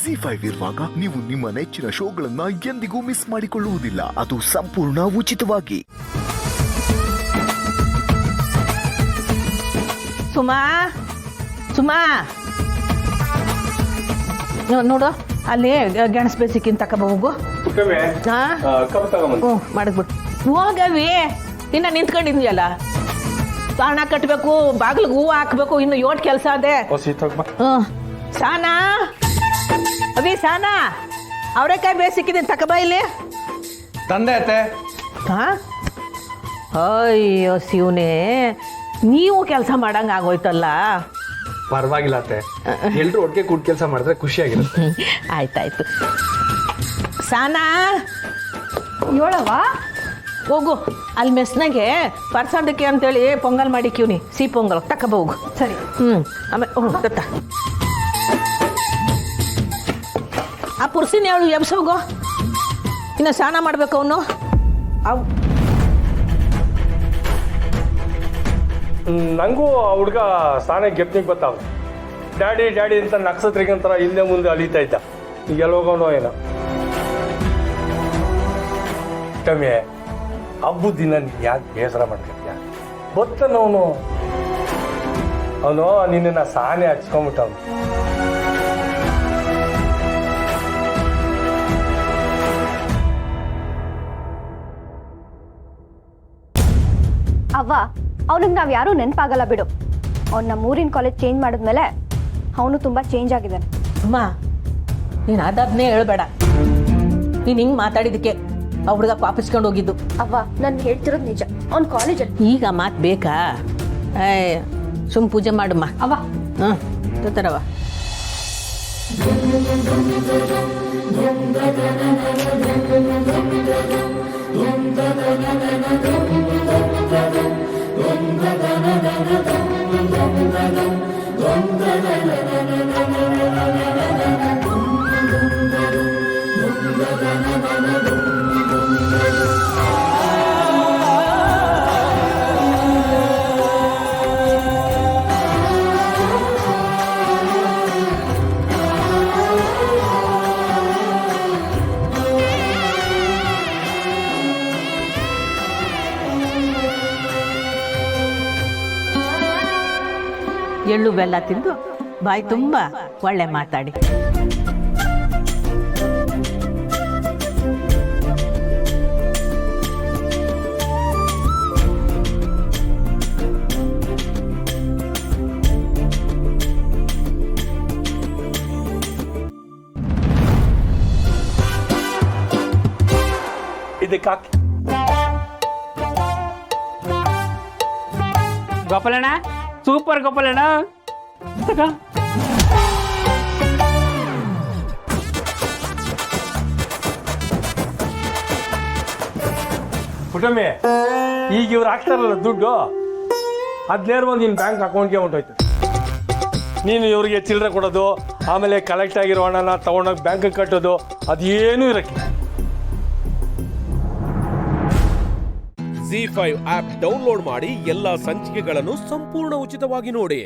ZEE5 ಇರುವಾಗ ನೀವು ನಿಮ್ಮ ನೆಚ್ಚಿನ ಶೋಗಳನ್ನ ಎಂದಿಗೂ ಮಿಸ್ ಮಾಡಿಕೊಳ್ಳುವುದಿಲ್ಲ. ಅದು ಸಂಪೂರ್ಣ ಉಚಿತವಾಗಿ. ಸುಮಾ ಸುಮಾ ನೋಡು ಅಲ್ಲಿ ಗೆಣಸು ಬೇಸಿಕ್ಕಿಂತ ಹೋಗು. ಮಾಡಕ್ಬಿಟ್ಟು ಹೋಗವಿ. ಇನ್ನ ನಿಂತ್ಕೊಂಡಿದ್ಯಲ್ಲ, ತಾಣ ಕಟ್ಟಬೇಕು, ಬಾಗಿಲಿಗೆ ಹೂವು ಹಾಕ್ಬೇಕು, ಇನ್ನು ಯೋಟ್ ಕೆಲಸ ಅದೇ. ಸಾನಾ ಅವಿ ಸಾನಾ ಅವರೆಕಾಯಿ ಬೇಸಿಕ್ಕಿದ್ದೀನಿ ತಕಬ ಇಲ್ಲಿ ತಂದೆ ಅತ್ತೆ. ಅಯ್ಯೋ ಶಿವನೇ, ನೀವು ಕೆಲಸ ಮಾಡಂಗೆ ಆಗೋಯ್ತಲ್ಲ. ಪರವಾಗಿಲ್ಲ ಅತ್ತೆ, ಎಲ್ರು ಒಟ್ಟಿಗೆ ಕೂಡ್ ಕೆಲಸ ಮಾಡಿದ್ರೆ ಖುಷಿಯಾಗಿರುತ್ತೆ. ಆಯ್ತಾಯ್ತು. ಸಾನಾ ಹೇಳವ ಹೋಗು, ಅಲ್ಲಿ ಮೆಸ್ನಾಗೆ ಪರ್ಸಂಡಕ್ಕೆ ಅಂತೇಳಿ ಪೊಂಗಲ್ ಮಾಡಿಕ್ಯೂನಿ, ಸಿಹಿ ಪೊಂಗಲ್ ತಕಬೋಗು. ಸರಿ. ಆಮೇಲೆ ತತ್ತ ಆ ಪುರ್ಸಿನ ಅವಳು ಎಬ್ಸೋಗು, ಇನ್ನು ಸ್ನಾನ ಮಾಡ್ಬೇಕು ಅವನು. ಅವು ನಂಗೂ ಆ ಹುಡುಗ ಸಾನೆ ಗೆಪ್ನಿಗೆ ಬರ್ತಾವ. ಡ್ಯಾಡಿ ಡ್ಯಾಡಿ ಅಂತ ನಕ್ಸತ್ರಿಗಂತರ ಹಿಂದೆ ಮುಂದೆ ಅಲಿತಾ ಇದ್ದ. ಈಗ ಎಲ್ಲೋಗೋನೋ ಏನೋ. ಟಮೆ ಹಬ್ಬದ ದಿನ ಯಾಕೆ ಬೇಸರ ಮಾಡ್ಕೊತೀಯ? ಗೊತ್ತನವನು ಅವನು ನಿನ್ನ ಸಾನೆ ಹಚ್ಕೊಂಡ್ಬಿಟ್ಟವನು. ಅವ್ವ, ಅವನಿಗೆ ನಾವು ಯಾರೂ ನೆನಪಾಗಲ್ಲ ಬಿಡು. ಅವ್ನು ನಮ್ಮ ಊರಿನ ಕಾಲೇಜ್ ಚೇಂಜ್ ಮಾಡಿದ್ಮೇಲೆ ಅವನು ತುಂಬ ಚೇಂಜ್ ಆಗಿದ್ದಾನೆ. ಅಮ್ಮ, ನೀನು ಅದನ್ನೇ ಹೇಳ್ಬೇಡ. ನೀನು ಹಿಂಗೆ ಮಾತಾಡಿದ್ದಕ್ಕೆ ಆ ಹುಡುಗ ಪಾಪಿಸ್ಕೊಂಡು ಹೋಗಿದ್ದು. ಅವ್ವ, ನಾನು ಹೇಳ್ತಿರೋದು ನಿಜ. ಅವ್ನು ಕಾಲೇಜಲ್ಲಿ. ಈಗ ಮಾತು ಬೇಕಾ? ಸುಮ್ ಪೂಜೆ ಮಾಡಮ್ಮ. ಅವ್ವ ತರವ ಎಳ್ಳು ಬೆಲ್ಲ ತಿಂದು ಬಾಯಿ ತುಂಬ ಒಳ್ಳೆ ಮಾತಾಡಿ. ಇದಕ್ಕೆ ಹಾಕಿ. ಗೋಪಾಲಣ್ಣ, ಸೂಪರ್ ಗೋಪಾಲಣ್ಣ. ಪುಟಮೆ, ಈಗ ಇವ್ರು ಹಾಕ್ತಾರಲ್ಲ ದುಡ್ಡು, ಹದಿನೇರು ಒಂದು ನಿನ್ನ ಬ್ಯಾಂಕ್ ಅಕೌಂಟ್ಗೆ ಹೊಂಟೋಯ್ತು. ನೀನು ಇವ್ರಿಗೆ ಚಿಲ್ಲರೆ ಕೊಡೋದು, ಆಮೇಲೆ ಕಲೆಕ್ಟ್ ಆಗಿರೋ ಹಣನ ತಗೊಂಡೋಗಿ ಬ್ಯಾಂಕಿಗೆ ಕಟ್ಟೋದು, ಅದೇನೂ ಇರಕ್ಕೆ. ZEE5 ಆಪ್ ಡೌನ್ಲೋಡ್ ಮಾಡಿ ಎಲ್ಲಾ ಸಂಚಿಕೆಗಳನ್ನು ಸಂಪೂರ್ಣ ಉಚಿತವಾಗಿ ನೋಡಿ.